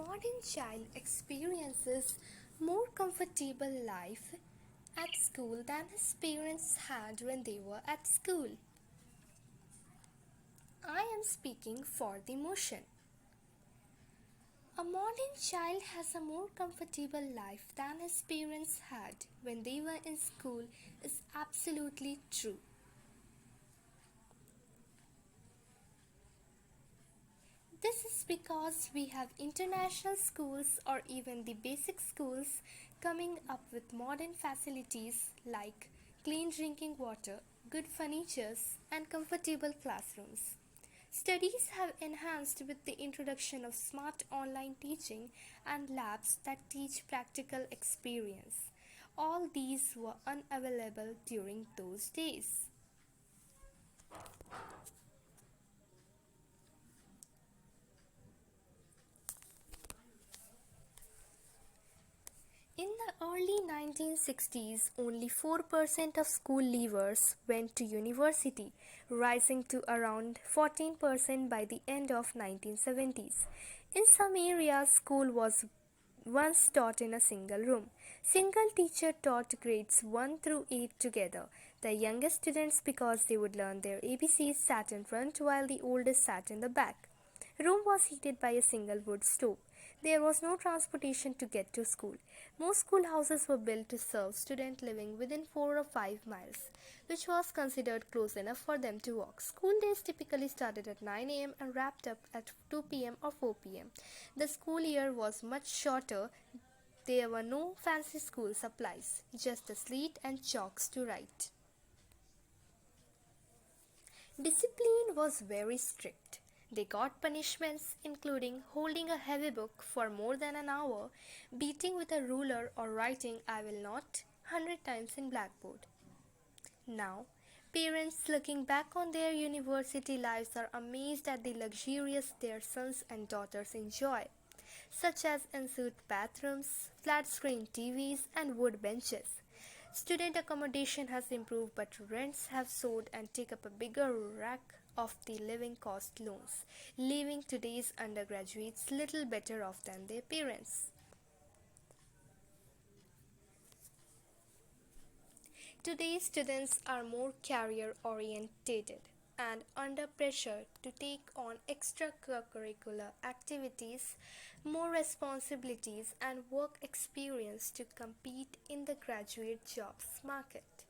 modern child experiences more comfortable life at school than his parents had when they were at school. I am speaking for the motion. A modern child has a more comfortable life than his parents had when they were in school is absolutely true. This is because we have international schools or even the basic schools coming up with modern facilities like clean drinking water, good furniture, and comfortable classrooms. Studies have enhanced with the introduction of smart online teaching and labs that teach practical experience. All these were unavailable during those days. In the early 1960s, only 4% of school leavers went to university, rising to around 14% by the end of 1970s. In some areas, school was once taught in a single room. Single teacher taught grades 1 through 8 together. The youngest students, because they would learn their ABCs, sat in front while the oldest sat in the back. Room was heated by a single wood stove. There was no transportation to get to school. Most schoolhouses were built to serve students living within 4 or 5 miles, which was considered close enough for them to walk. School days typically started at 9 a.m. and wrapped up at 2 p.m. or 4 p.m. The school year was much shorter. There were no fancy school supplies, just a slate and chalks to write. Discipline was very strict. They got punishments including holding a heavy book for more than an hour, beating with a ruler, or writing "I will not" 100 times in blackboard. Now, parents looking back on their university lives are amazed at the luxurious their sons and daughters enjoy, such as ensuite bathrooms, flat screen TVs, and wood benches. Student accommodation has improved, but rents have soared and take up a bigger rack of the living cost loans, leaving today's undergraduates little better off than their parents. Today's students are more career oriented and under pressure to take on extracurricular activities, more responsibilities, and work experience to compete in the graduate jobs market.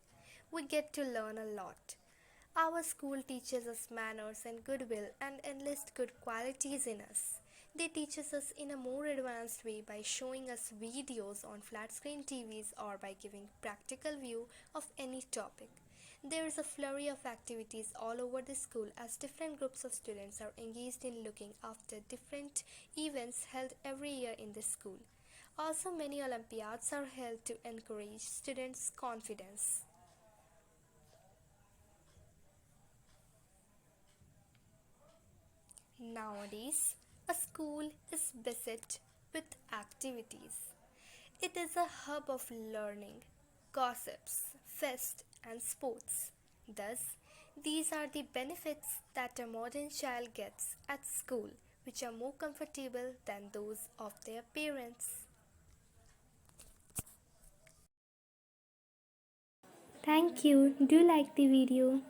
We get to learn a lot. Our school teaches us manners and goodwill and enlist good qualities in us. They teach us in a more advanced way by showing us videos on flat screen TVs or by giving practical view of any topic. There is a flurry of activities all over the school as different groups of students are engaged in looking after different events held every year in the school. Also, many Olympiads are held to encourage students' confidence. Nowadays, a school is beset with activities. It is a hub of learning, gossips, fest, and sports. Thus, these are the benefits that a modern child gets at school, which are more comfortable than those of their parents. Thank you. Do like the video.